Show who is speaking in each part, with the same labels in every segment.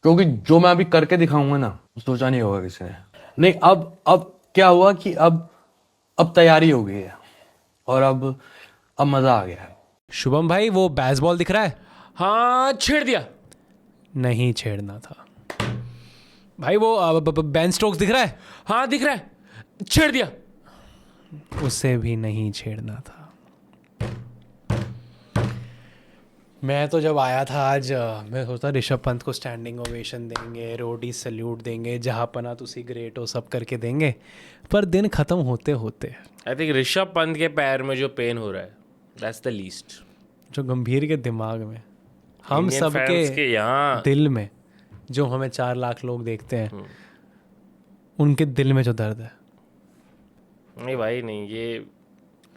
Speaker 1: क्योंकि जो मैं अभी करके दिखाऊंगा ना, सोचा नहीं होगा किसी ने। नहीं, अब क्या हुआ कि अब तैयारी हो गई है और अब मजा आ गया है।
Speaker 2: शुभम भाई, वो बेसबॉल दिख रहा है?
Speaker 3: हाँ, छेड़ दिया।
Speaker 2: नहीं छेड़ना था भाई। वो बेन स्टोक्स दिख रहा है?
Speaker 3: हाँ दिख रहा है, छेड़ दिया।
Speaker 2: उसे भी नहीं छेड़ना था। मैं तो जब आया था आज, मैं सोचता ऋषभ पंत को स्टैंडिंग ओवेशन देंगे, रोडी सल्यूट देंगे, जहाँ पना तुसी ग्रेट हो सब करके देंगे, पर दिन खत्म होते होते
Speaker 3: आई थिंक ऋषभ पंत के पैर में जो पेन हो रहा है, दैट्स द लीस्ट।
Speaker 2: जो गंभीर के दिमाग में, हम
Speaker 3: Indian
Speaker 2: सब
Speaker 3: fans के
Speaker 2: के
Speaker 3: यहाँ
Speaker 2: दिल में, जो हमें 4 लाख लोग देखते हैं, उनके दिल में जो दर्द है।
Speaker 3: नहीं भाई नहीं, ये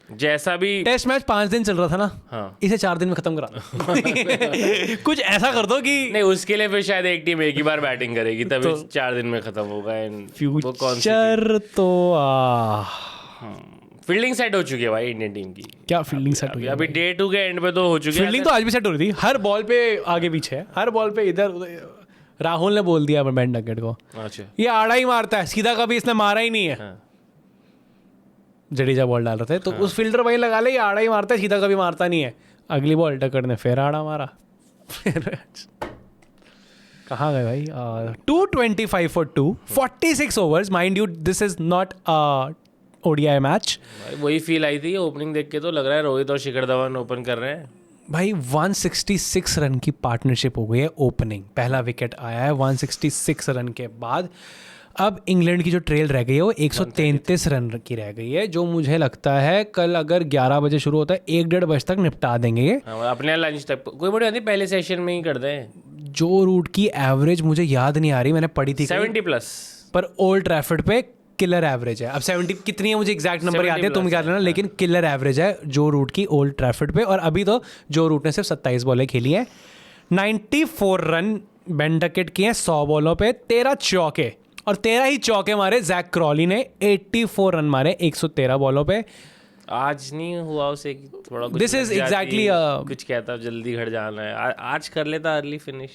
Speaker 3: जैसा भी
Speaker 2: टेस्ट मैच 5 दिन चल रहा था ना,
Speaker 3: हाँ
Speaker 2: इसे 4 दिन में खत्म करा दो। कुछ ऐसा कर दो कि
Speaker 3: नहीं, उसके लिए फिर शायद एक टीम एक ही बार बैटिंग करेगी, तभी 4 दिन में खत्म होगा। वो कौन सी
Speaker 2: फ्यूचर तो
Speaker 3: फील्डिंग सेट हो चुकी है भाई इंडियन टीम की।
Speaker 2: क्या फील्डिंग सेट हुई?
Speaker 3: अभी डे 2 के एंड पे तो हो चुकी है।
Speaker 2: फील्डिंग तो आज भी सेट हो रही थी, हर बॉल पे आगे पीछे है, हर बॉल पे इधर उधर। राहुल ने बोल दिया बेन डकेट को,
Speaker 3: अच्छा
Speaker 2: ये आड़ा ही मारता है, सीधा कभी इसने मारा ही नहीं है।
Speaker 3: हाँ।
Speaker 2: जडेजा बॉल डाल रहे थे तो उस फील्डर वही लगा ले, ये आड़ा ही मारता है, सीधा कभी मारता नहीं है। अगली बॉल डकेट ने फिर आड़ा मारा। फिर कहाँ गए भाई? 225 for 2, 46 overs, mind you this is not ODI match.
Speaker 3: भाई वही फील आई थी ओपनिंग देख के, तो लग रहा है रोहित और शिखर धवन ओपन कर रहे हैं।
Speaker 2: भाई 166 रन की पार्टनरशिप हो गई है ओपनिंग, पहला विकेट आया है 166 रन के बाद। अब इंग्लैंड की जो ट्रेल रह गई है वो 133 रन की रह गई है, जो मुझे लगता है कल अगर 11 बजे शुरू होता है 1-1.5 बजे तक निपटा देंगे ये।
Speaker 3: हाँ, अपने लंच तक कोई बड़ी आती, पहले सेशन में ही कर दें।
Speaker 2: जो रूट की एवरेज मुझे याद नहीं आ रही, मैंने पढ़ी थी
Speaker 3: 70+,
Speaker 2: पर ओल्ड ट्रैफर्ड पे किलर एवरेज है। अब 70 कितनी है मुझे एग्जैक्ट नंबर याद है, तुम क्या लेना, लेकिन किलर एवरेज है जो रूट की ओल्ड ट्रैफर्ड पे। और अभी तो जो रूट ने सिर्फ 27 बॉलें खेली हैं, 94 रन बेन डकेट किए हैं 100 बॉलों पे, 13 चौके, और 13 ही चौके मारे जैक क्रॉली ने, 84 रन मारे 113 बॉलों पे।
Speaker 3: आज नहीं हुआ उसे कि थोड़ा कुछ
Speaker 2: This is
Speaker 3: लग जाती,
Speaker 2: exactly,
Speaker 3: कुछ कहता जल्दी घर जाना है, आज कर लेता अर्ली फिनिश।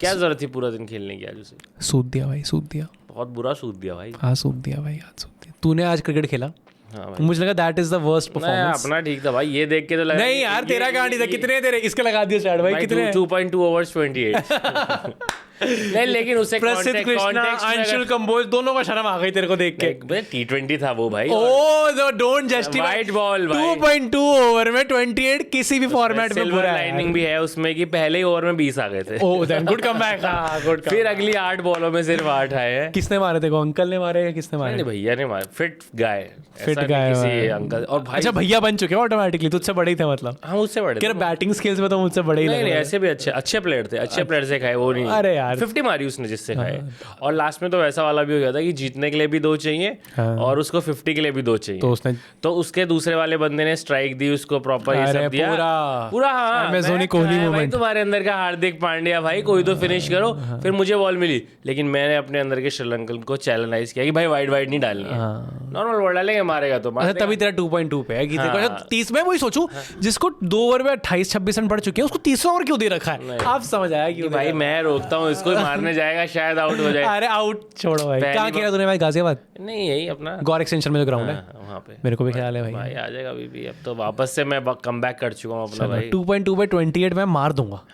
Speaker 3: क्या जरूरत थी पूरा दिन खेलने की आज उसे?
Speaker 2: सूद दिया भाई, सूद दिया।
Speaker 3: बहुत बुरा सूद दिया भाई।
Speaker 2: हाँ सूद दिया भाई, आज सूद दिया। तूने आज क्रिकेट खेला?
Speaker 3: हाँ भाई,
Speaker 2: मुझे लगा दैट इज द वर्स्ट
Speaker 3: नहीं,
Speaker 2: परफॉर्मेंस।
Speaker 3: अपना ठीक था भाई, ये देख के तो लगा
Speaker 2: नहीं यार, तेरा कहाँ नहीं था? कितने तेरे इसके लगा दिया स्टार्ट भाई, कितने?
Speaker 3: 2.2 ओवर्स 28। नहीं लेकिन उसे
Speaker 2: प्रसिद्ध कृष्णा, अंशुल कंबोज, दोनों का शर्म आ गई तेरे को देख के।
Speaker 3: T20 था वो भाई।
Speaker 2: Oh don't justify.
Speaker 3: White ball भाई,
Speaker 2: 2.2 ओवर में 28 किसी भी फॉर्मेट में
Speaker 3: सिल्वर
Speaker 2: बुरा
Speaker 3: लाइनिंग भी है उसमें कि पहले ही ओवर में 20 आ गए थे।
Speaker 2: ओ देन गुड कमबैक। हां गुड।
Speaker 3: फिर अगली 8 बॉलों में सिर्फ 8 आए हैं।
Speaker 2: किसने मारे थे? को अंकल ने मारे या किसने मारे?
Speaker 3: नहीं भैया ने मारे, फिट गाय,
Speaker 2: फिट गाय
Speaker 3: किसी अंकल। और भाई
Speaker 2: अच्छा भैया बन चुके हो ऑटोमेटिकली, तुझसे बड़े ही थे मतलब?
Speaker 3: हाँ मुझसे बड़े
Speaker 2: क्या बैटिंग स्किल्स में तो मुझसे बड़े ही
Speaker 3: नहीं
Speaker 2: लग
Speaker 3: नहीं,
Speaker 2: रहे
Speaker 3: ऐसे भी अच्छे प्लेयर थे, अच्छे प्लेयर से खाए वो नहीं।
Speaker 2: अरे यार
Speaker 3: 50 मारी उसने जिससे खाए। और लास्ट में तो वैसा वाला भी हो गया था कि जीतने के लिए भी 2 चाहिए और उसको 50 के लिए भी 2 चाहिए।
Speaker 2: तो उसने,
Speaker 3: तो उसके दूसरे वाले बंदे ने स्ट्राइक दी उसको प्रॉपर, ये सब दिया पूरा। हाँ
Speaker 2: अमेज़ोनी कोहली मोमेंट।
Speaker 3: तुम्हारे अंदर का हार्दिक पांड्या भाई, कोई तो फिनिश करो। फिर मुझे बॉल मिली, लेकिन मैंने अपने अंदर के श्रीलंकन को चैलेंज किया कि भाई वाइड नहीं डालनी है, नॉर्मल बॉल डालेंगे, मारेगा तो मार।
Speaker 2: तभी तेरा 2.2 पे है कि तेरे को 30 में। वही सोचूं जिसको 2 ओवर में 28-26 रन पड़ चुके हैं, उसको 30वां ओवर क्यों दे रखा है? आप समझ आया क्यों
Speaker 3: भाई मैं रोकता हूँ इसको, मारने जाएगा शायद आउट हो जाए।
Speaker 2: अरे आउट छोड़ो भाई। कहाँ खेला तूने भाई? गाजियाबाद?
Speaker 3: नहीं यही अपना
Speaker 2: गौर एक्सटेंशन में जो ग्राउंड है
Speaker 3: वहाँ पे।
Speaker 2: मेरे को भी ख्याल है भाई।
Speaker 3: भाई आ जाएगा अभी भी, अब तो वापस से मैं कम बैक कर चुका हूँ अपना भाई।
Speaker 2: 2.2 पे 28 में मार दूंगा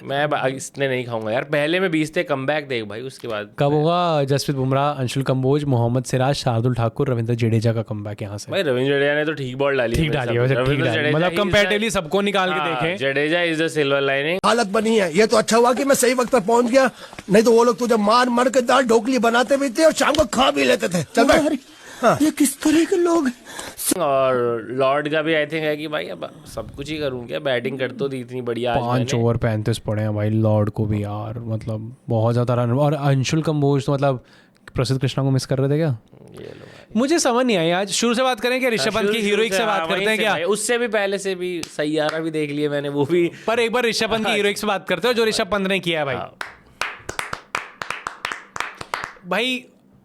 Speaker 3: मैं इसने नहीं खाऊंगा यार, पहले में 20 थे, कम बैक देख भाई उसके बाद।
Speaker 2: कब होगा? जसप्रीत बुमराह, अंशुल कंबोज, मोहम्मद सिराज, शार्दुल ठाकुर, रविंद्र जडेजा का कमबैक यहाँ से।
Speaker 3: भाई रविंद्र जडेजा ने तो ठीक बॉल डाली,
Speaker 2: ठीक डाली है वैसे, ठीक डाली, मतलब कंपैरेटिवली सबको निकाल के देखें।
Speaker 3: Jadeja is the silver lining.
Speaker 4: हालत बनी है, ये तो अच्छा हुआ कि मैं सही वक्त पर पहुंच गया, नहीं तो वो लोग तुझे मार के दाल ढोकली बनाते भी थे और शाम को खा भी लेते थे। चल भाई। हाँ। ये किस तरह के लोग?
Speaker 3: और लॉर्ड का भी आई थिंक है कि भाई अब सब कुछ ही करूँ क्या, बैटिंग कर तो दी इतनी बढ़िया।
Speaker 2: 5 ओवर 35 पड़े हैं भाई लॉर्ड को भी यार, मतलब बहुत ज़्यादा रन। और अंशुल कंबोज तो मतलब प्रसिद्ध कृष्णा को मिस कर रहे थे क्या? मुझे समझ नहीं आई। आज शुरू से बात करें क्या? ऋषभ पंत की हीरोइक से बात करते हैं क्या?
Speaker 3: उससे भी पहले से भी सैयारा भी देख लिया मैंने, वो भी।
Speaker 2: पर एक बार ऋषभ पंत की हीरोइक से बात करते हो, जो ऋषभ पंत ने किया है भाई। भाई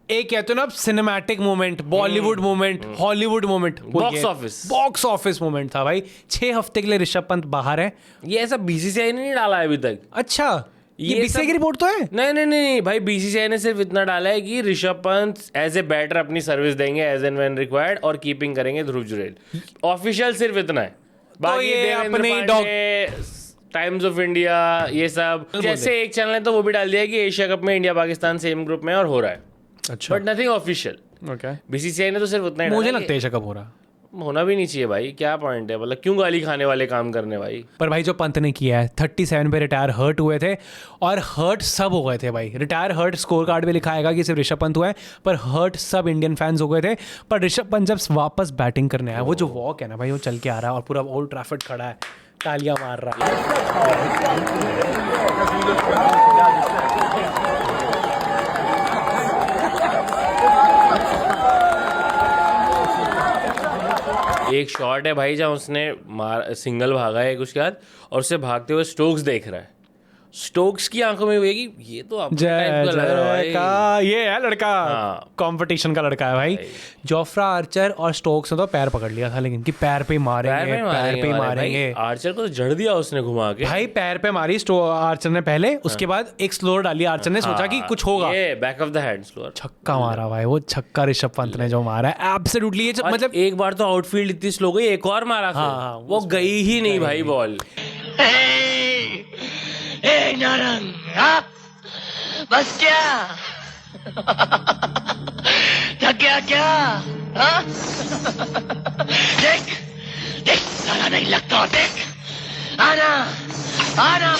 Speaker 2: एक कहते हो ना cinematic moment, Bollywood moment, Hollywood moment, box office moment था भाई। 6 हफ्ते के लिए ऋषभ पंत बाहर है।
Speaker 3: ये ऐसा बीसीसीआई ने नहीं डाला है अभी तक।
Speaker 2: अच्छा ये बीसीसीआई की रिपोर्ट तो है।
Speaker 3: नहीं भाई, बीसीसीआई ने सिर्फ इतना डाला है कि Rishabh Pant as a batter अपनी सर्विस देंगे एज एंड व्हेन रिक्वायर्ड और कीपिंग करेंगे ध्रुव जुरेल। ऑफिशियल सिर्फ इतना है। बाकी
Speaker 2: ये
Speaker 3: देवेंद्र
Speaker 2: अपने
Speaker 3: पांडे, टाइम्स ऑफ इंडिया, ये सब जैसे एक चैनल है तो वो भी डाल दिया कि एशिया कप में इंडिया पाकिस्तान सेम ग्रुप में और हो रहा है,
Speaker 2: अच्छा
Speaker 3: but nothing official.
Speaker 2: Okay,
Speaker 3: BCCI ने तो सिर्फ उतना ही
Speaker 2: मुझे
Speaker 3: डाला
Speaker 2: लगता है एशिया कप हो रहा।
Speaker 3: होना भी नहीं चाहिए भाई, क्या पॉइंट है, मतलब क्यों गाली खाने वाले काम करने भाई।
Speaker 2: पर भाई जो पंत ने किया है 37 पे रिटायर हर्ट हुए थे, और हर्ट सब हो गए थे भाई। रिटायर हर्ट स्कोर कार्ड पे लिखा आएगा कि सिर्फ ऋषभ पंत हुआ है, पर हर्ट सब इंडियन फैंस हो गए थे। पर ऋषभ पंत जब वापस बैटिंग करने आया, वो जो वॉक है ना भाई, वो चल के आ रहा है और पूरा ओल्ड ट्रैफर्ड खड़ा है, तालियां मार रहा है।
Speaker 3: एक शॉट है भाई जहाँ उसने सिंगल भागा है उसके बाद, और उसे भागते हुए स्टोक्स देख रहा है। स्टोक्स की आंखों में होगी ये तो अपने टाइप का लग रहा है भाई।
Speaker 2: ये है लड़का, कंपटीशन का लड़का है भाई। जोफ्रा आर्चर और स्टोक्स ने तो पैर पकड़ लिया था, लेकिन कि पैर पे मारेंगे, पैर पे मारेंगे।
Speaker 3: आर्चर को तो जड़ दिया उसने घुमा के
Speaker 2: भाई, पैर पे मारी आर्चर ने पहले, उसके बाद एक स्लोअर डाली आर्चर ने, सोचा कि कुछ होगा,
Speaker 3: ये back of the head slower
Speaker 2: छक्का मारा भाई। वो छक्का ऋषभ पंत ने जो मारा है एब्सोल्युटली, ये मतलब
Speaker 3: एक बार तो आउटफील्ड इतनी स्लो गई, एक और मारा फिर वो गई ही नहीं भाई बॉल।
Speaker 5: नारंग, हाँ? बस क्या थक गया क्या, हाँ? देख देख, साला नहीं लगता, देख आना आना,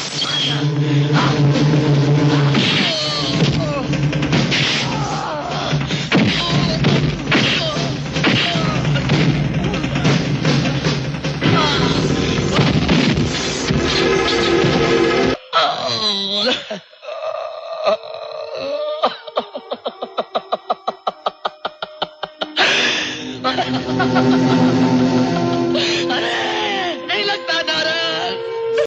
Speaker 5: नहीं लगता नारंग।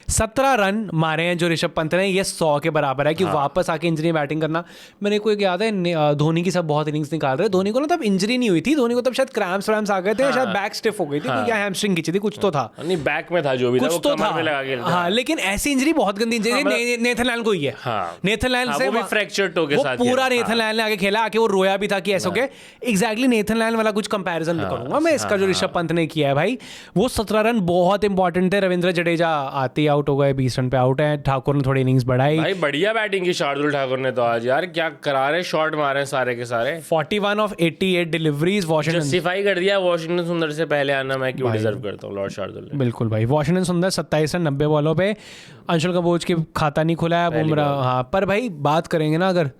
Speaker 2: 17 रन मारे हैं जो ऋषभ पंत ने, ये 100 के बराबर है कि वापस आके इंजरी बैटिंग करना। मेरे को एक याद है, धोनी की सब बहुत इनिंग्स निकाल रहे। धोनी को ना तब इंजरी नहीं हुई थी, धोनी को तब शायद क्रैम्प्स आ गए थे, शायद बैक स्टिफ हो गई थी, या हैमस्ट्रिंग खींची थी, कुछ तो था,
Speaker 3: नहीं बैक में था जो भी था,
Speaker 2: कुछ
Speaker 3: वो
Speaker 2: तो
Speaker 3: कमर
Speaker 2: था।
Speaker 3: पे लगा के खेलता
Speaker 2: हाँ, लेकिन ऐसी इंजरी बहुत गंदी इंजरी नेथन लायल को ही है। नेथन लायल से
Speaker 3: वो भी फ्रैक्चर टो के
Speaker 2: वो
Speaker 3: साथ
Speaker 2: पूरा नेथन लायल ने आगे खेला, आके वो रोया भी था कि ऐसा हो गया। एग्जैक्टली नेथन लायल वाला कुछ कंपैरिजन करूंगा मैं इसका, जो ऋषभ पंत ने किया है भाई। वो 17 रन बहुत इंपॉर्टेंट थे। रविंद्र जडेजा आते ही आउट हो गए, 20 रन पे आउट है। ठाकुर ने थोड़ी इनिंग्स बढ़ाई
Speaker 3: भाई, बढ़िया बैटिंग की शार्दुल ठाकुर ने तो आज, यार क्या करारे शॉट मारे सारे के सारे।
Speaker 2: 41 ऑफ 88 डिलीवरीज। वॉशिंगटन
Speaker 3: जस्टिफाई कर दिया वॉशिंगटन सुंदर से पहले आना, मैं क्यों डिजर्व करता हूँ लॉर्ड शार्दुल ने।
Speaker 2: बिल्कुल भाई, वॉशिंगटन सुंदर 27 रन 90 बॉलों पे। अंशुल कंबोज की खाता नहीं खुला है, बुमराह। हाँ, पर भाई बात करेंगे ना अगर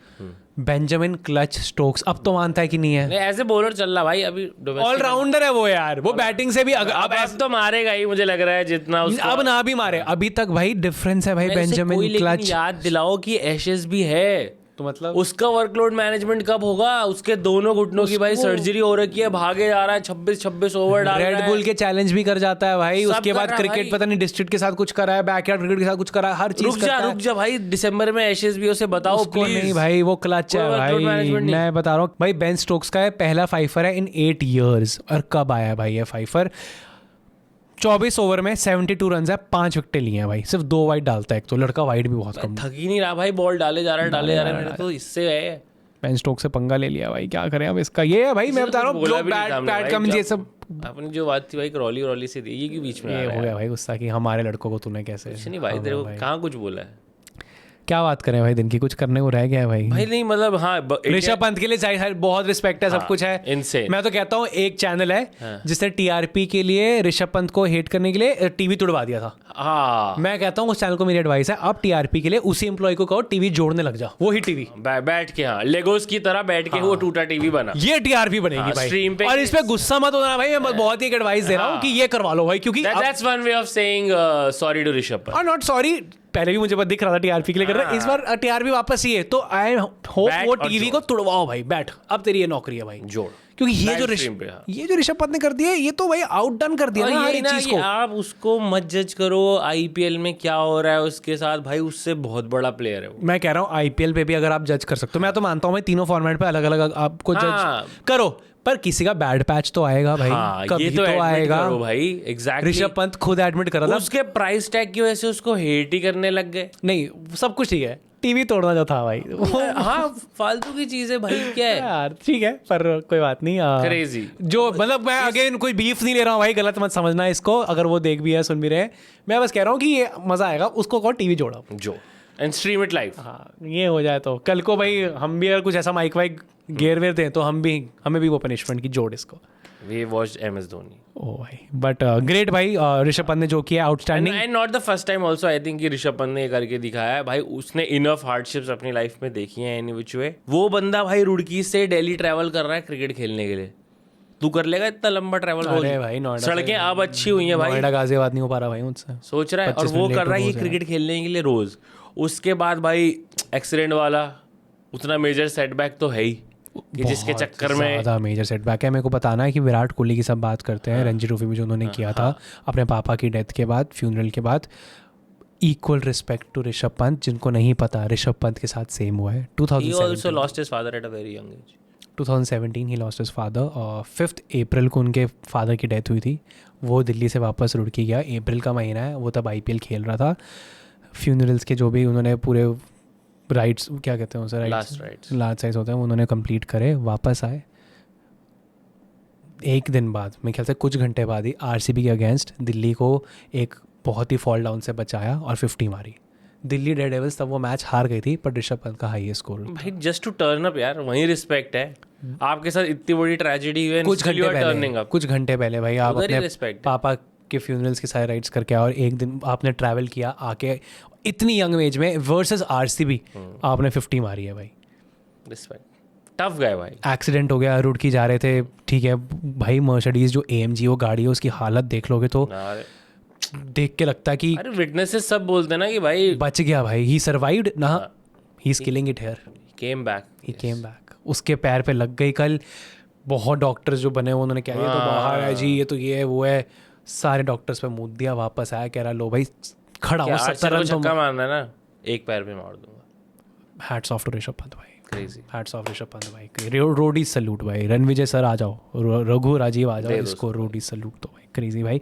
Speaker 2: बेंजामिन क्लच स्टोक्स, अब तो मानता है कि नहीं है,
Speaker 3: ऐसे बॉलर चल रहा भाई अभी,
Speaker 2: ऑलराउंडर है वो यार। वो बैटिंग से भी
Speaker 3: अब तो मारेगा ही, मुझे लग रहा है जितना उसको।
Speaker 2: अब ना भी मारे, अभी तक भाई डिफरेंस है भाई बेंजामिन क्लच।
Speaker 3: याद दिलाओ कि एशेस भी है,
Speaker 2: तो मतलब
Speaker 3: उसका वर्कलोड मैनेजमेंट कब होगा। उसके दोनों घुटनों की भाई सर्जरी हो रखी है, भागे जा रहा है, 26 ओवर डाल रहा है।
Speaker 2: रेड बुल के चैलेंज भी कर जाता है भाई। उसके बाद क्रिकेट पता नहीं डिस्ट्रिक्ट के साथ कुछ करा है, बैकयार्ड क्रिकेट के साथ कुछ करा है, हर चीज
Speaker 3: रुक जा भाई, दिसंबर में एशेस भी उसे बताओ प्लीज।
Speaker 2: नहीं भाई, वो क्लच है भाई, मैं बता रहा हूँ भाई। बेन स्टोक्स का है पहला फाइफर है इन 8 years। और कब आया भाई ये फाइफर? 24 ओवर में 72 रन है, 5 विकेट लिए हैं भाई। सिर्फ 2 वाइड डालता है एक तो, लड़का वाइड भी बहुत कम।
Speaker 3: थक ही नहीं रहा भाई, बॉल डाले जा रहा है मेरे तो इससे है।
Speaker 2: बेन स्टोक्स से पंगा ले लिया भाई, क्या करें अब इसका। ये है भाई, मैं बता रहा हूँ बैट कम ये सब।
Speaker 3: अपनी जो बात थी भाई क्रॉली से थी, ये के बीच में
Speaker 2: ये हो गया भाई गुस्सा कि हमारे लड़कों को तूने कैसे।
Speaker 3: नहीं भाई, तेरे को कहाँ कुछ बोला है?
Speaker 2: क्या बात करें भाई, दिन की कुछ करने को रह गया है भाई।
Speaker 3: भाई नहीं मतलब, हाँ
Speaker 2: ऋषभ पंत के लिए बहुत रिस्पेक्ट है, सब कुछ है।
Speaker 3: इनसे
Speaker 2: मैं तो कहता हूँ एक चैनल है जिसने टीआरपी के लिए ऋषभ पंत को हेट करने के लिए टीवी तुड़वा दिया था।
Speaker 3: हाँ,
Speaker 2: मैं कहता हूँ उस चैनल को मेरी एडवाइस है, अब टीआरपी के लिए उसी एम्प्लॉय को कहो टीवी जोड़ने लग जा, वो ही टीवी
Speaker 3: बैठ के, हाँ लेगोस की तरह बैठ के वो टूटा टीवी बना,
Speaker 2: ये टीआरपी बनेगी भाई
Speaker 3: स्ट्रीम पे।
Speaker 2: और इस पे गुस्सा मत होना भाई, मैं बहुत ही एक एडवाइस दे रहा हूँ कि ये करवा लो भाई, क्योंकि
Speaker 3: that's one way of saying sorry to Rishabh Pant.
Speaker 2: और नॉट सॉरी, पहले भी मुझे बस दिख रहा था टीआरपी के लिए कर रहा है, इस बार टीआरपी वापस ही है, तो आई होप वो टीवी को तुड़वाओ भाई। बैठ, अब तेरी ये नौकरी है भाई,
Speaker 3: जोड़।
Speaker 2: क्योंकि ये जो ऋषभ पंत ने कर दिया, ये तो भाई आउटडन कर दिया ना हर एक चीज को।
Speaker 3: आप उसको मत जज करो आईपीएल में क्या हो रहा है उसके साथ, भाई उससे बहुत बड़ा प्लेयर है वो।
Speaker 2: मैं कह रहा हूँ आईपीएल पे भी अगर आप जज कर सकते हो, मैं तो मानता हूँ मैं तीनों फॉर्मेट पे अलग अलग आपको जज करो, पर किसी का बैड पैच तो आएगा भाई।
Speaker 3: हाँ,
Speaker 2: कभी
Speaker 3: ये तो
Speaker 2: आएगा
Speaker 3: भाई। एग्जैक्टली,
Speaker 2: ऋषभ पंत खुद एडमिट कर रहा था,
Speaker 3: उसके प्राइस टैग की वजह से उसको हेट ही करने लग गए।
Speaker 2: नहीं सब कुछ ठीक है, टीवी तोड़ना जो था भाई वो
Speaker 3: हाँ फालतू की चीज है भाई, क्या है
Speaker 2: यार ठीक है पर कोई बात नहीं
Speaker 3: Crazy.
Speaker 2: जो मतलब मैं अगेन कोई बीफ नहीं ले रहा हूँ भाई, गलत मत समझना इसको, अगर वो देख भी है सुन भी रहे हैं, मैं बस कह रहा हूँ कि ये मजा आएगा उसको कौन टीवी जोड़ा।
Speaker 3: जो एंड स्ट्रीम इट लाइव।
Speaker 2: हाँ ये हो जाए तो कल को भाई हम भी अगर कुछ ऐसा माइक वाइक गेयर वेयर दें तो हमें भी वो पनिशमेंट की जोड़ इसको।
Speaker 3: We watched MS Dhoni.
Speaker 2: Oh भाई बट ग्रेट भाई ऋषभ पंत ने जो किया outstanding.
Speaker 3: And not the first time also I think कि ऋषभ पंत ने ये करके दिखाया है भाई, उसने इनफ हार्डशिप्स अपनी लाइफ में देखी हैं एनी विच वे। वो बंदा भाई रुड़की से दिल्ली ट्रैवल कर रहा है क्रिकेट खेलने के लिए, तू कर लेगा इतना लंबा ट्रैवल?
Speaker 2: अरे भाई नोएडा
Speaker 3: सड़कें अब अच्छी हुई हैं भाई,
Speaker 2: नोएडा गाजियाबाद नहीं हो पा रहा भाई मुझसे,
Speaker 3: सोच रहा है, और वो कर रहा है ये क्रिकेट खेलने के लिए रोज। उसके बाद भाई एक्सीडेंट वाला उतना मेजर सेटबैक तो है ही कि जिसके चक्कर में
Speaker 2: ज़्यादा मेजर सेटबैक है। मेरे को बताना है कि विराट कोहली की सब बात करते हैं, रणजी ट्रॉफी में जो उन्होंने किया था अपने पापा की डेथ के बाद, फ्यूनरल के बाद, equal respect to Rishabh Pant. जिनको नहीं पता ऋषभ पंत के साथ सेम हुआ है। 2017 ही लॉस्ट हिज फादर और 5 अप्रैल को उनके फादर की डेथ हुई थी। वो दिल्ली से वापस रुड़की गया, अप्रैल का महीना है, वो तब IPL खेल रहा था। फ्यूनरल्स के जो भी उन्होंने पूरे राइट्स क्या कहते हैं उसे, लास्ट राइट्स होते हैं, उन्होंने कंप्लीट करे, वापस आए। एक दिन बाद मेरे ख्याल से कुछ घंटे बाद ही RCB के अगेंस्ट दिल्ली को एक बहुत ही फॉल डाउन से बचाया और 50 मारी। दिल्ली डेयरडेविल्स तब वो मैच हार गई थी पर ऋषभ पंत का हाईएस्ट स्कोर भाई।
Speaker 3: जस्ट टू टर्न अप यार, वही रिस्पेक्ट है। आपके साथ इतनी बड़ी ट्रेजेडी हुई है,
Speaker 2: कुछ घंटे पहले भाई आप अपने पापा के फ्यूनरल्स के सारे राइट्स करके और एक दिन आपने ट्रैवल किया आके इतनी यंग एज में वर्सेस RCB आपने 50 मारी है भाई।
Speaker 3: रिस्पेक्ट, टफ गए भाई।
Speaker 2: एक्सीडेंट हो गया, रुड़की जा रहे थे, ठीक है भाई, मर्सिडीज जो AMG वो गाड़ी है उसकी हालत देख लोगे तो देख के लगता है कि
Speaker 3: अरे विटनेसेस सब बोलते हैं ना कि भाई
Speaker 2: बच गया भाई, ही सर्वाइव्ड ना, he is killing it here,
Speaker 3: came back,
Speaker 2: he came back. उसके पैर पे लग गई कल। बहुत डॉक्टर्स जो बने उन्होंने कहा ये तो बाहर है जी, ये तो ये है वो है, सारे डॉक्टर्स पे मुँह दिया, वापस आया, कह रहा लो भाई खड़ा हो, 70 रन
Speaker 3: छक्का मारना है ना, एक पैर पे मार दूंगा।
Speaker 2: Hats off to Rishabh Pant भाई,
Speaker 3: crazy,
Speaker 2: hats off Rishabh Pant भाई, रोडी सल्यूट भाई। रणविजय सर आ जाओ, रघु राजीव आ जाओ, इसको रोडी सल्यूट तो भाई, क्रेजी भाई।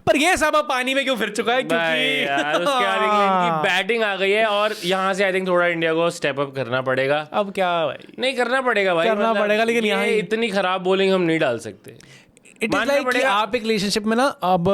Speaker 2: पर ये सब अब पानी में क्यों फिर चुका है? क्योंकि
Speaker 3: यार उसके बाद इंग्लैंड की बैटिंग आ गई है और यहाँ से आई थिंक थोड़ा इंडिया को स्टेप अप करना पड़ेगा।
Speaker 2: अब क्या भाई,
Speaker 3: नहीं करना पड़ेगा भाई,
Speaker 2: करना पड़ेगा, लेकिन यहाँ
Speaker 3: इतनी खराब बॉलिंग हम नहीं डाल सकते।
Speaker 2: इट इज लाइक कि आप एक रिलेशनशिप में ना अब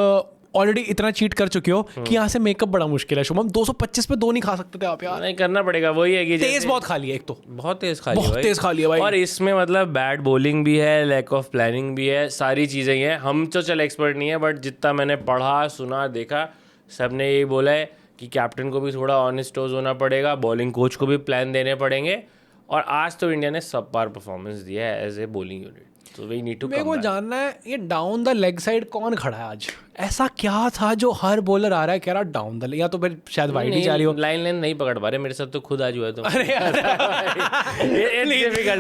Speaker 2: ऑलरेडी इतना चीट कर चुके हो कि यहाँ से मेकअप बड़ा मुश्किल है। शुभम 225 पे 2 नहीं खा सकते थे आप यार।
Speaker 3: नहीं करना पड़ेगा, वही है कि
Speaker 2: तेज बहुत खा लिया, एक तो
Speaker 3: बहुत तेज खा लिया,
Speaker 2: बहुत तेज खा लिया भाई।
Speaker 3: और इसमें मतलब बैड बॉलिंग भी है, लैक ऑफ प्लानिंग भी है, सारी चीज़ें हैं। हम तो चल एक्सपर्ट नहीं है, बट जितना मैंने पढ़ा सुना देखा, सब ने यही बोला है कि कैप्टन को भी थोड़ा ऑनेस्ट होना पड़ेगा, बॉलिंग कोच को भी प्लान देने पड़ेंगे। और आज तो इंडिया ने सब पार परफॉर्मेंस दिया है एज ए बॉलिंग यूनिट, तो वी नीड टू
Speaker 2: मेरे को जानना है ये डाउन द लेग साइड कौन खड़ा है आज? ऐसा क्या था जो हर बॉलर आ रहा है कह रहा डाउन द, या तो फिर शायद वाइड ही जा रही हो,
Speaker 3: लाइन नहीं पकड़ पा रहे। मेरे साथ तो खुद आज हुआ है। तो
Speaker 2: अरे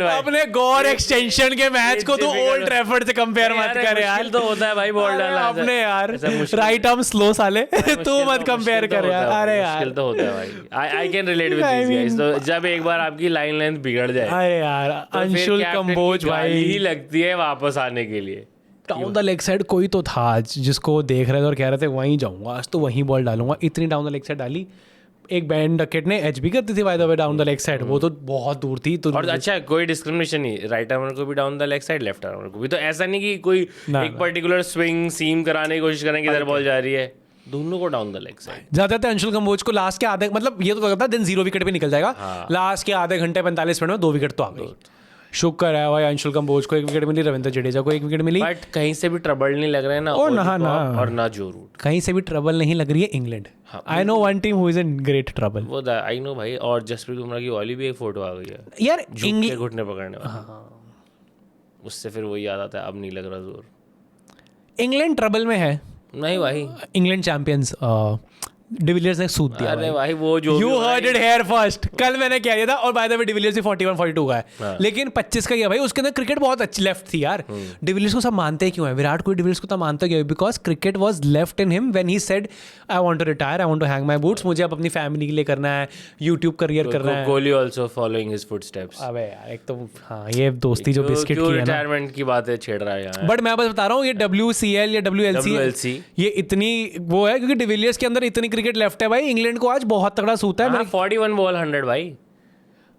Speaker 2: अपने गौर एक्सटेंशन के मैच को तो ओल्ड ट्रैफर्ड से कंपेयर मत कर यार।
Speaker 3: तो होता है भाई बॉल डालना
Speaker 2: अपने यार, राइट आर्म स्लो साले तू मत कंपेयर कर यार। अरे यार
Speaker 3: मुश्किल तो होता है भाई, I can relate with this guys. तो जब एक बार आपकी लाइन लेंथ बिगड़ जाए,
Speaker 2: अरे यार अंशुल कंबोज भाई
Speaker 3: ही लगती है वापस आने के लिए।
Speaker 2: डाउन द लेग साइड कोई तो था आज जिसको देख रहे थे और कह रहे थे वहीं जाऊंगा आज, तो वहीं बॉल डालूंगा। इतनी डाउन द लेग साइड डाली। एक बैंड डकेट ने एच भी करती थी bye the way down the leg side, वो तो बहुत दूर थी। तो
Speaker 3: और अच्छा कोई डिस्क्रिमिनेशन नहीं, राइट आर्मर को भी down the leg side, left armour को भी। तो ऐसा नहीं कि कोई एक पर्टिकुलर स्विंग सीम कराने की कोशिश करें कि इधर बॉल जा रही है, दोनों को डाउन द लेग साइड।
Speaker 2: ज्यादा थे अंशुल कंबोज को लास्ट के आधे, मतलब ये तो लगता है दिन 0 विकेट पे निकल जाएगा, लास्ट के आधे घंटे 45 मिनट में 2 विकेट तो आ गई। शुक्र है भाई अंशुल कंबोज को 1 विकेट मिली, रविंद्र जडेजा को 1 विकेट मिली।
Speaker 3: बट कहीं से भी ट्रबल नहीं लग रहा है ना, और ना जो रूट,
Speaker 2: कहीं से भी ट्रबल नहीं लग रही है England. I know one team who is in great trouble,
Speaker 3: वो आई नो भाई। और जसप्रीत बुमराह की वाली भी एक फोटो आ गई है
Speaker 2: यार,
Speaker 3: इंग्लैंड घुटने पकड़ने वाला, उससे फिर वही याद आता है, अब नहीं लग रहा जोर।
Speaker 2: इंग्लैंड ट्रबल में है
Speaker 3: नहीं भाई,
Speaker 2: इंग्लैंड चैंपियंस डिविलियर्स ने सूद दिया।
Speaker 3: अरे भाई वो जो
Speaker 2: you heard it here first, कल मैंने क्या किया था। और बाय द वे डिविलियर्स भी 41-42 का है, लेकिन 25 का ही है भाई। उसके अंदर क्रिकेट बहुत अच्छी लेफ्ट थी यार। डिविलियर्स को सब मानते क्यों है? विराट कोहली डिविलियर्स को तो मानता क्यों है? Because cricket was left in him when he said I want to retire, I want to hang my boots, मुझे अब अपनी फैमिली के लिए करना है, यूट्यूब करियर करना है।
Speaker 3: Kohli also following his footsteps.
Speaker 2: अबे यार एक तो हाँ, ये दोस्ती जो बिस्किट की है ना,
Speaker 3: रिटायरमेंट की बातें छेड़ रहा है यार।
Speaker 2: बट मैं बस बता रहा हूँ ये WCL या WLC ये इतनी वो है क्योंकि डिविलियर्स के अंदर इतनी क्रिकेट लेफ्ट है भाई, इंग्लैंड को आज बहुत तगड़ा सूता है।
Speaker 3: हाँ, 41 बॉल 100 भाई,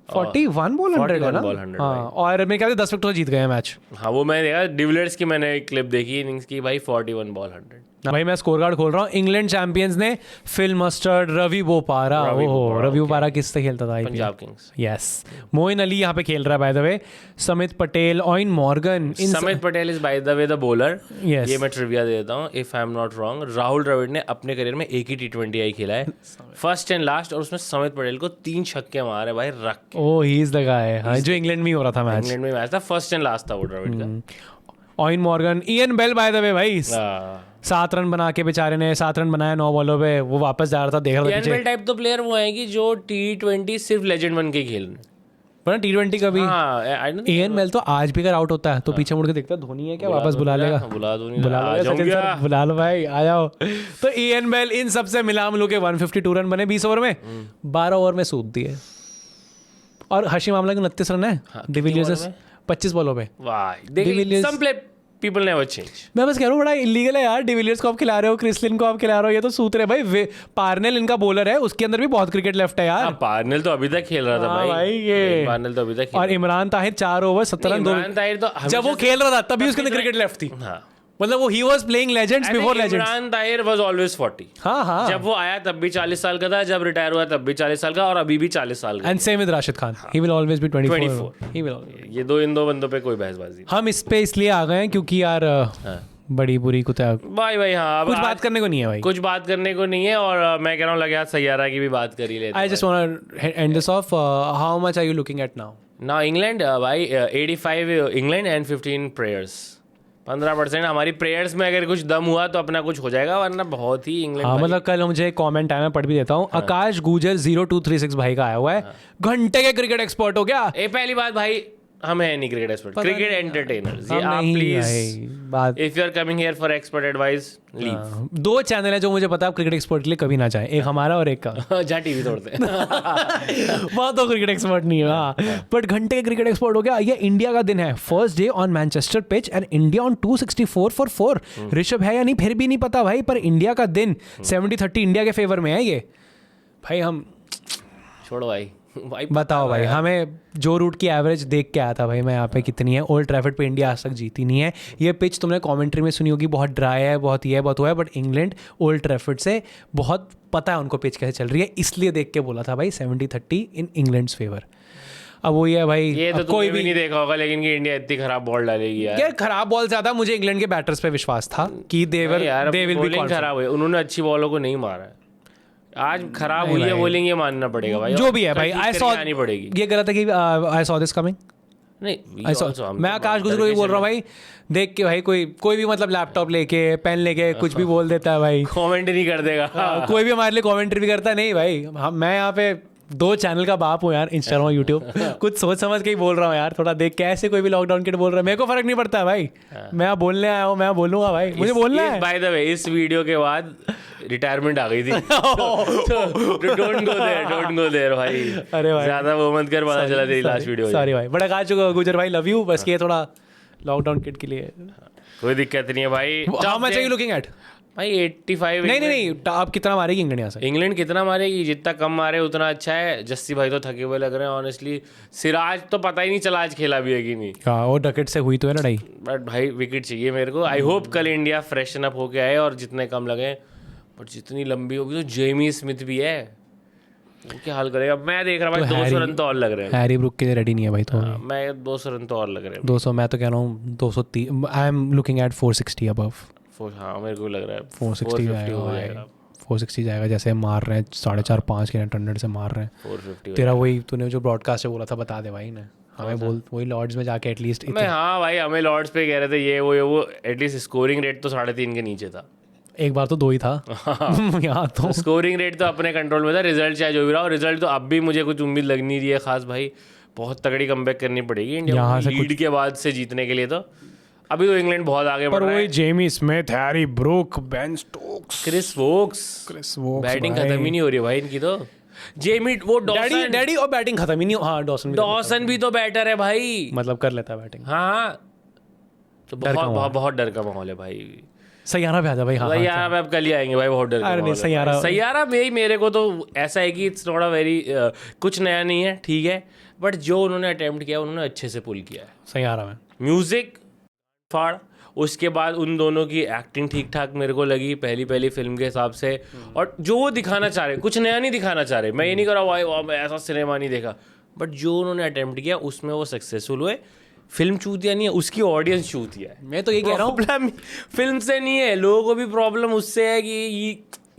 Speaker 2: 41 बॉल 100 है ना,
Speaker 3: बॉल 100
Speaker 2: हाँ, और मेरे ख्याल से 10 विकेट तो जीत गए मैच।
Speaker 3: हाँ वो मैंने देखा, डिविलियर्स की मैंने एक क्लिप देखी इनिंग्स की भाई, 41 बॉल 100।
Speaker 2: भाई मैं स्कोर कार्ड खोल रहा हूँ। इंग्लैंड चैंपियंस ने फिल मस्टर्ड, रवि बोपारा, ओहो रवि बोपारा किससे खेलता था?
Speaker 3: पंजाब किंग्स।
Speaker 2: यस, मोइन अली यहाँ पे खेल रहा है by the way, Samit Patel, Eoin Morgan,
Speaker 3: Samit Patel is by the way the bowler.
Speaker 2: Yes.
Speaker 3: ये मैं ट्रिविया दे देता हूँ, if I am not wrong, Rahul Dravid ने अपने करियर में एक ही T20 खेला है, फर्स्ट एंड लास्ट, और उसमें समित पटेल को 3 छक्के मारे भाई रख के।
Speaker 2: ओह ही इज द गाय, हाँ, जो इंग्लैंड में ही हो रहा था मैच।
Speaker 3: इंग्लैंड में मैच था, फर्स्ट एंड लास्ट था वो द्रविड़ का।
Speaker 2: Eoin Morgan, Ian Bell by the way भाई, 7 रन बना के बेचारे ने 7 रन बनाया 9 बॉलों पे, वो वापस जा रहा था, देख रहा था
Speaker 3: इयन
Speaker 2: पीछे।
Speaker 3: बेल टाइप तो प्लेयर वो है कि जो T20 सिर्फ लेजेंड बन के खेल रहे हैं।
Speaker 2: वरना T20 का भी
Speaker 3: हाँ,
Speaker 2: इयन बेल तो आज भी अगर आउट होता है तो पीछे मुड़ के देखता है धोनी है क्या, वापस बुला लेगा,
Speaker 3: बुला दो,
Speaker 2: बुला लो सचिन सर, बुला लो भाई, आ जाओ। तो इयन बेल इन सबसे मिला मिलू के 152 रन बने 20 ओवर में, 12 ओवर में सूद दिए, और हशीम आमला के 29 रन है डिविलियर्स से 25 बॉलों पे।
Speaker 3: वाह, देखिए सम प्ले पीपल नेवर चेंज।
Speaker 2: मैं बस कह रहा हूँ बड़ा इलीगल है यार, डिविलियर्स को आप खिला रहे हो, क्रिसलिन को आप खिला रहे हो, ये तो सूत रहे भाई। पार्नेल इनका बॉलर है, उसके अंदर भी बहुत क्रिकेट लेफ्ट है यार।
Speaker 3: पार्नेल तो अभी तक खेल रहा था
Speaker 2: हाँ
Speaker 3: भाई,
Speaker 2: ये
Speaker 3: पार्नेल तो अभी तक खेल
Speaker 2: और इमरान ताहिर 4 ओवर 17 रन,
Speaker 3: इमरान ताहिर तो
Speaker 2: जब वो खेल रहा था तभी उसके अंदर क्रिकेट लेफ्ट थी,
Speaker 3: हाँ,
Speaker 2: मतलब वो he was playing legends before legends.
Speaker 3: Imran Tahir was always 40।
Speaker 2: हाँ हाँ,
Speaker 3: जब वो आया तब भी 40 साल का था, जब रिटायर हुआ तब भी 40 साल का, और अभी भी 40 साल का।
Speaker 2: And same with Rashid Khan, he will always be 24। He will,
Speaker 3: ये इन दो बंदों पे कोई बहसबाजी
Speaker 2: हम इस पे इसलिए आ गए हैं क्योंकि यार बड़ी बुरी कुत्ता,
Speaker 3: भाई हाँ, अब
Speaker 2: कुछ बात करने को नहीं है भाई,
Speaker 3: कुछ बात करने को नहीं है, और मैं कह रहा हूँ लगे आज सैयारा की भी बात कर ही लेते
Speaker 2: I just want end this off, how much are you looking at now?
Speaker 3: Now England भाई 85 इंग्लैंड एंड 15 प्रेयर्स, 15% हमारी प्रेयर्स में अगर कुछ दम हुआ तो अपना कुछ हो जाएगा, वरना बहुत ही इंग्लैंड।
Speaker 2: हाँ मतलब कल मुझे कमेंट आया, मैं पढ़ भी देता हूँ। आकाश गुजर 0236 भाई का आया हुआ है, घंटे के क्रिकेट एक्सपर्ट हो क्या?
Speaker 3: पहली बात भाई, हम है नहीं क्रिकेट एक्सपर्ट, क्रिकेट एंटरटेनर्स। ये आप प्लीज,
Speaker 2: बात,
Speaker 3: if you are coming here for expert advice, leave.
Speaker 2: 2 channel है जो मुझे पता है आप क्रिकेट एक्सपर्ट के लिए कभी ना जाए, एक हमारा और एक का
Speaker 3: जहाँ टीवी तोड़ते हैं
Speaker 2: वहाँ तो क्रिकेट एक्सपर्ट नहीं है, हाँ, बट घंटे के क्रिकेट एक्सपर्ट हो गया। ये इंडिया का दिन है, first day on Manchester pitch and India on 264 for 4। Rishabh है या नहीं फिर भी नहीं पता भाई, पर इंडिया का दिन 70-30 इंडिया के फेवर में है ये भाई। हम
Speaker 3: छोड़ो भाई
Speaker 2: बताओ भाई, हमें जो रूट की एवरेज देख के आया था भाई मैं यहाँ पे कितनी है। ओल्ड ट्रैफर्ड पे इंडिया आज तक जीती नहीं है। ये पिच तुमने कमेंट्री में सुनी होगी, बहुत ड्राई है, बहुत ये है, बहुत हुआ है, बट इंग्लैंड ओल्ड ट्रैफर्ड से बहुत पता है उनको पिच कैसे चल रही है, इसलिए देख के बोला था भाई 70-30 इन इंग्लैंड्स फेवर। अब वो है भाई,
Speaker 3: ये तो कोई भी नहीं देखा होगा, लेकिन कि इंडिया इतनी खराब बॉल डालेगी यार।
Speaker 2: खराब बॉल ज्यादा, मुझे इंग्लैंड के बैटर्स पे विश्वास था कि दे विल बी
Speaker 3: खराब हुए, उन्होंने अच्छी बॉलों को नहीं मारा है। आज खराब हुई है बॉलिंग, ये मानना पड़ेगा भाई,
Speaker 2: जो भी है भाई। आई सॉ
Speaker 3: आनी पड़ेगी,
Speaker 2: ये गलत है कि आई सॉ दिस कमिंग।
Speaker 3: नहीं
Speaker 2: मैं आकाश गुजर को भी बोल रहा हूँ भाई, देख के भाई कोई भी मतलब लैपटॉप लेके पेन लेके कुछ भी बोल देता है भाई,
Speaker 3: कमेंट नहीं कर देगा
Speaker 2: कोई भी हमारे लिए कमेंट्री भी करता है। नहीं भाई, मैं यहाँ पे 2 चैनल का बाप हूँ यार, इंस्टाग्राम यूट्यूब, कुछ सोच समझ के ही बोल रहा हूँ यार, थोड़ा देख के ऐसे कोई भी लॉकडाउन किट बोल रहा है, मेरे को फर्क नहीं पड़ता है भाई, मैं बोलने आया हूँ, मैं बोलूंगा भाई, मुझे बोलना है।
Speaker 3: बाय द वे इस वीडियो के बाद रिटायरमेंट आ गई थी डोंट गो देयर भाई,
Speaker 2: अरे भाई
Speaker 3: ज्यादा वो मत कर, पता चला तेरी लास्ट वीडियो।
Speaker 2: सॉरी भाई, बड़ा काज गुजर भाई, लव यू, बस ये थोड़ा लॉकडाउन किट के लिए
Speaker 3: कोई दिक्कत नहीं है भाई।
Speaker 2: How much are you looking at
Speaker 3: भाई 85?
Speaker 2: नहीं, आप कितना मारेगी इंग्लैंड यहाँ से?
Speaker 3: इंग्लैंड कितना मारेगी, जितना कम मारे उतना अच्छा है। जस्सी भाई तो थके हुए लग रहे हैं ऑनेस्टली। सिराज तो पता ही नहीं चला आज खेला भी है कि नहीं।
Speaker 2: हाँ, वो डकेट से हुई तो है लड़ाई,
Speaker 3: बट भाई विकेट चाहिए मेरे को। आई होप कल इंडिया फ्रेशन अप होके आए और जितने कम लगे, बट जितनी लंबी होगी तो जेमी स्मिथ भी है, वो क्या हाल करेगा। मैं देख रहा भाई 200 रन तो और लग रहे हैं।
Speaker 2: हैरी ब्रुक के लिए रेडी नहीं है भाई, तो
Speaker 3: मैं 200 रन तो और लग रहे हैं।
Speaker 2: 200, मैं तो कह रहा हूँ 230, I am looking at 460 above.
Speaker 3: हाँ मेरे को लग रहा है
Speaker 2: 460 जाएगा, 460 जाएगा, जैसे मार रहे हैं 4.5-5 के नेट 100 से मार रहे हैं
Speaker 3: 450।
Speaker 2: तेरा वही तूने जो ब्रॉडकास्ट से बोला था, बता दे भाई ने हमें, बोल वही लॉर्ड्स में जाके एटलीस्ट।
Speaker 3: मैं हाँ भाई, हमें लॉर्ड्स पे कह रहे थे ये वो एटलीस्ट स्कोरिंग रेट तो 3.5 के नीचे था।
Speaker 2: एक बार तो 2 ही था यहाँ तो
Speaker 3: स्कोरिंग रेट तो अपने कंट्रोल में था। रिजल्ट चाहे जो भी रहा हो, रिजल्ट तो अब भी मुझे कुछ उम्मीद लग नहीं रही है खास भाई। बहुत तगड़ी कमबैक करनी पड़ेगी इंडिया को लीड के बाद से जीतने के लिए। तो अभी तो इंग्लैंड बहुत आगे बढ़ रहा है।
Speaker 2: Jamie Smith, Harry Brook, Ben Stokes,
Speaker 3: Chris Woakes batting खत्म ही नहीं हो रही है भाई इनकी। तो जेमी वो
Speaker 2: डैडी और बैटिंग खत्म ही नहीं। हाँ,
Speaker 3: डॉसन भी तो बैटर है भाई,
Speaker 2: मतलब कर लेता है बैटिंग।
Speaker 3: हाँ तो बहुत डर का माहौल है भाई।
Speaker 2: सैयारा पे आ जा भाई। हाँ
Speaker 3: भाई यार अब कल ही आएंगे भाई, बहुत डर का
Speaker 2: अरे नहीं,
Speaker 3: माहौल है भाई। सैयारा में ही मेरे को तो ऐसा है कि इट्स थोड़ा वेरी कुछ नया नहीं है, ठीक है, बट जो उन्होंने अटेम्प्ट किया उन्होंने अच्छे से पुल किया है।
Speaker 2: सैयारा में
Speaker 3: म्यूजिक फाड़, उसके बाद उन दोनों की एक्टिंग ठीक ठाक मेरे को लगी पहली फिल्म के हिसाब से, और जो वो दिखाना चाह रहे, कुछ नया नहीं दिखाना चाह रहे, मैं ये नहीं कर रहा भाई वाह मैं ऐसा सिनेमा नहीं देखा, बट जो उन्होंने अटेम्प्ट किया उसमें वो सक्सेसफुल हुए। फिल्म चूतिया नहीं है, उसकी ऑडियंस चूतिया है।
Speaker 2: मैं तो ये कह रहा हूँ,
Speaker 3: प्रॉब्लम फिल्म से नहीं है, लोगों को भी प्रॉब्लम उससे है कि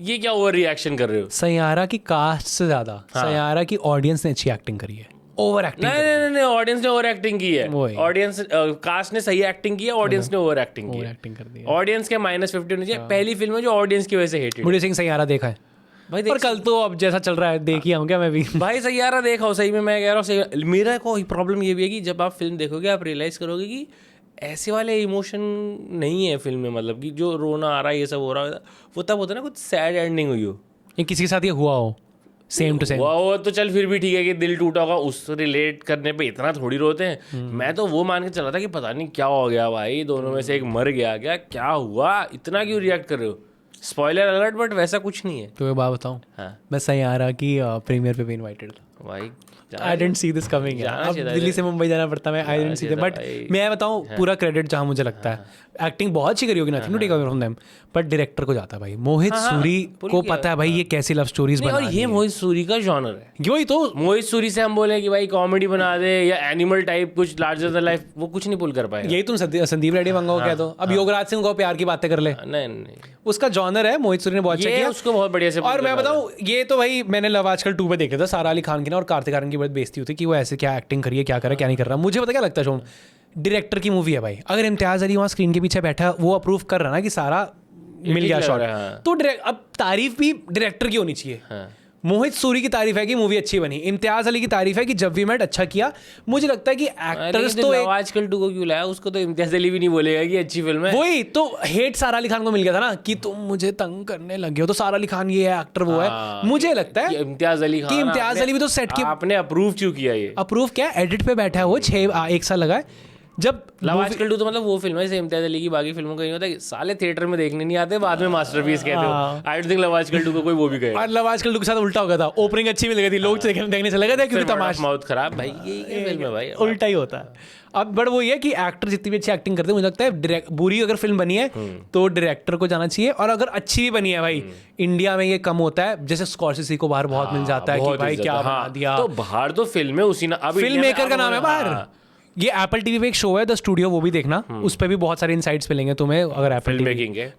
Speaker 3: ये क्या ओवर रिएक्शन कर रहे हो।
Speaker 2: सैयारा की कास्ट से ज्यादा सैयारा की ऑडियंस ने अच्छी एक्टिंग करी है, ओवर एक्टिंग।
Speaker 3: नहीं, ऑडियंस ने ओवर एक्टिंग की है,
Speaker 2: वही।
Speaker 3: ऑडियंस कास्ट ने सही एक्टिंग की है, ऑडियंस ने ओवर एक्टिंग की है।
Speaker 2: एक्टिंग कर दी।
Speaker 3: ऑडियंस के -50 होनी चाहिए। पहली फिल्म है जो ऑडियंस की वजह से हेटेड।
Speaker 2: मुझे सिंह सैयारा देखा है
Speaker 3: भाई
Speaker 2: और कल तो अब जैसा चल रहा है देख ही आऊँ क्या मैं भी।
Speaker 3: भाई सैयारा देखा हो, सही में मैं कह रहा हूँ सही। मेरा को प्रॉब्लम ये भी है कि जब आप फिल्म देखोगे आप रियलाइज करोगे कि ऐसे वाले इमोशन नहीं है फिल्म में, मतलब कि जो रोना आ रहा है ये सब हो रहा है वो तब होता है ना कुछ सैड एंडिंग हुई हो,
Speaker 2: ये किसी के साथ ये हुआ हो सेम टू सेम।
Speaker 3: वो तो चल फिर भी ठीक है कि दिल टूटा होगा, उस रिलेट करने पे इतना थोड़ी रोते हैं। मैं तो वो मान के चला था कि पता नहीं क्या हो गया भाई, दोनों में से एक मर गया क्या हुआ, इतना क्यों रिएक्ट कर रहे हो। स्पॉइलर अलर्ट, बट वैसा कुछ नहीं है।
Speaker 2: तो ये बात बताऊँ,
Speaker 3: हाँ
Speaker 2: मैं सैयारा की प्रीमियर पे भी इन्वाइटेड था।
Speaker 3: भाई
Speaker 2: आई डेंट सी दिस कमिंग। अब दिल्ली से मुंबई जाना पड़ता, मैं आई डेंट सी दिस, बट मैं बताऊँ पूरा क्रेडिट जहाँ मुझे लगता है एक्टिंग बहुत अच्छी करी होगी, nothing to take away from them, but director को जाता है भाई। मोहित सूरी को पता है भाई ये कैसी लव स्टोरीज बना,
Speaker 3: और ये मोहित सूरी का जॉनर है।
Speaker 2: वही तो
Speaker 3: मोहित सूरी से हम बोले कि भाई कॉमेडी बना दे या एनिमल टाइप कुछ लार्जर देन लाइफ, वो कुछ नहीं पुल कर पाएगा।
Speaker 2: यही तुम संदीप रेड्डी मंगाओ क्या, तो अब योगराज सिंह को प्यार की बातें कर ले,
Speaker 3: नहीं
Speaker 2: उसका जॉनर है। मोहित सूरी ने बहुत अच्छा
Speaker 3: ये
Speaker 2: किया,
Speaker 3: उसको बहुत बढ़िया से
Speaker 2: और मैं बताऊं ये तो भाई मैंने लव आजकल 2 पे देखे था, सारा अली खान की ना और कार्तिक आर्यन की बहुत बेइज्जती होती कि वो ऐसे क्या एक्टिंग करिए, क्या कर रहा है क्या नहीं कर रहा। मुझे पता क्या लगता है शोन, डायरेक्टर की मूवी है भाई, अगर इम्तियाज अली वहाँ स्क्रीन के पीछे बैठा वो अप्रूव कर रहा ना कि सारा मिल गया शॉट, तो अब तारीफ भी डायरेक्टर की होनी चाहिए। मोहित सूरी की तारीफ है कि मूवी अच्छी बनी, इम्तियाज अली की तारीफ है कि जब वी मेट अच्छा किया। मुझे लगता है कि एक्टर्स तो
Speaker 3: आजकल 2 को क्यों लाया, उसको तो इम्तियाज अली भी नहीं बोलेगा कि अच्छी फिल्म है।
Speaker 2: वही तो हेट सारा अली खान को मिल गया था ना कि तुम मुझे तंग करने लगे हो, तो सारा अली खान ये है एक्टर वो है। मुझे लगता है
Speaker 3: इम्तियाज अली
Speaker 2: कि इम्तियाज अली भी तो सेट के
Speaker 3: आपने अप्रूव क्यों किया, ये
Speaker 2: अप्रूव क्या एडिट पे बैठा है वो 1 साल लगा है। जब
Speaker 3: लव आजकल 2 तो मतलब वो फिल्म है जैसे इम्तियाज अली की बाकी फिल्मों का नहीं होता, साले थिएटर में देखने नहीं आते, बाद में मास्टरपीस कहते हो। आई डोंट थिंक लव आजकल 2 को कोई वो भी कहे।
Speaker 2: और लव आजकल 2 के साथ उल्टा हो गया था, ओपनिंग अच्छी मिल गई थी, लोग देखने चले गए थे क्योंकि तमाशा
Speaker 3: माउथ खराब भाई, ये फिल्म है भाई,
Speaker 2: उल्टा ही होता है। अब बट वो ये कि एक्टर जितनी भी अच्छी एक्टिंग करते हैं, मुझे लगता है बुरी अगर फिल्म बनी है तो डायरेक्टर को जाना चाहिए, और अगर अच्छी भी बनी है भाई, इंडिया में ये कम होता है, जैसे स्कॉर्सेसी को बाहर बहुत मिल जाता है कि भाई क्या बना दिया,
Speaker 3: तो बाहर तो फिल्में उसी ना, अब
Speaker 2: फिल्म मेकर का नाम है बाहर। ये एप्पल टीवी पे एक शो है द स्टूडियो, वो भी देखना, उस पर भी बहुत सारे इनसाइट्स मिलेंगे तुम्हें अगर एप्पल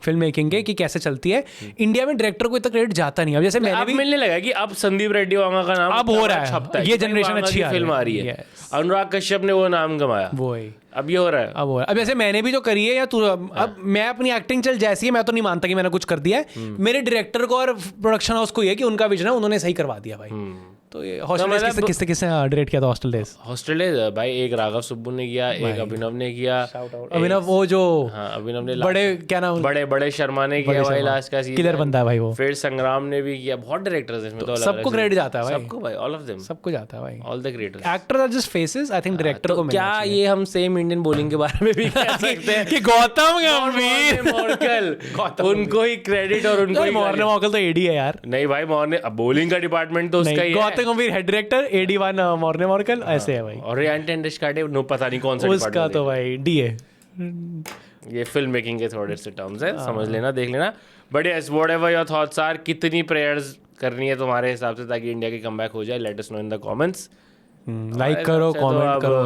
Speaker 2: फिल्म मेकिंग के कि कैसे चलती है। इंडिया में डायरेक्टर को इतना क्रेडिट जाता नहीं। अब जैसे मैंने भी
Speaker 3: मिलने लगा कि अब संदीप रेड्डी वांगा का नाम
Speaker 2: अब हो रहा है, ये जनरेशन अच्छी
Speaker 3: फिल्म आ रही है, अनुराग कश्यप ने वो नाम कमाया,
Speaker 2: वो
Speaker 3: अब ये हो रहा है।
Speaker 2: अब जैसे मैंने भी जो करी है, या तू अब मैं अपनी एक्टिंग चल जैसी है, मैं तो नहीं मानता कि मैंने कुछ कर दिया है, मेरे डायरेक्टर को और प्रोडक्शन हाउस को ये कि उनका विजन है, उन्होंने सही करवा दिया भाई। तो ये हॉस्टल डेज किसने डायरेक्ट किया था? हॉस्टल डेज
Speaker 3: भाई एक राघव सुब्बू ने किया, एक अभिनव ने किया,
Speaker 2: अभिनव वो जो
Speaker 3: अभिनव ने
Speaker 2: बड़े क्या नाम
Speaker 3: बड़े शर्मा ने किया भाई, लास्ट का सीजन
Speaker 2: किलर बनता है भाई वो,
Speaker 3: फिर संग्राम ने भी किया, बहुत डायरेक्टर्स इसमें तो
Speaker 2: सबको क्रेडिट जाता है भाई,
Speaker 3: सबको भाई, ऑल ऑफ देम सबको
Speaker 2: जाता है भाई,
Speaker 3: all the creators.
Speaker 2: Actors are just faces, I think director को
Speaker 3: क्या ये हम सेम इंडियन बॉलिंग के बारे में भी कह सकते हैं
Speaker 2: कि गौतम गंभीर
Speaker 3: मॉर्कल उनको ही क्रेडिट और उनको ही
Speaker 2: मॉर्ने मॉर्कल तो एडी है यार।
Speaker 3: नहीं भाई मॉर्ने बॉलिंग का डिपार्टमेंट तो उसका ही है,
Speaker 2: गौतम गंभीर head director, AD1 Morne Morkel ऐसे है भाई,
Speaker 3: और रियांटेंडस कार्डे नो पता नहीं कौन सा
Speaker 2: उसका तो भाई DA।
Speaker 3: ये फिल्म मेकिंग के थोड़े से टर्म्स है, समझ लेना, देख लेना। But yes whatever your thoughts are, कितनी प्रेयर्स करनी है तुम्हारे हिसाब से ताकि इंडिया की कमबैक हो जाए, let us know in the comments.
Speaker 2: Like करो, कमेंट करो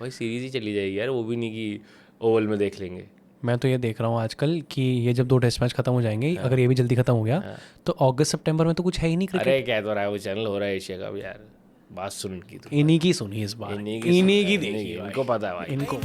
Speaker 3: भाई सीरीज ही चली जाएगी यार, वो भी नहीं कि ओवल में देख लेंगे।
Speaker 2: मैं तो ये देख रहा हूँ आजकल कि ये जब 2 टेस्ट मैच खत्म हो जाएंगे, अगर ये भी जल्दी खत्म हो गया तो अगस्त सितंबर में तो कुछ है ही नहीं क्रिकेट।
Speaker 3: अरे कह तो रहा है वो चैनल हो रहा है एशिया का भी यार, बात सुन की तो
Speaker 2: इन्हीं की सुनी इस बार, इन्हीं की देखी,
Speaker 3: इनको पता है भाई,
Speaker 2: इनको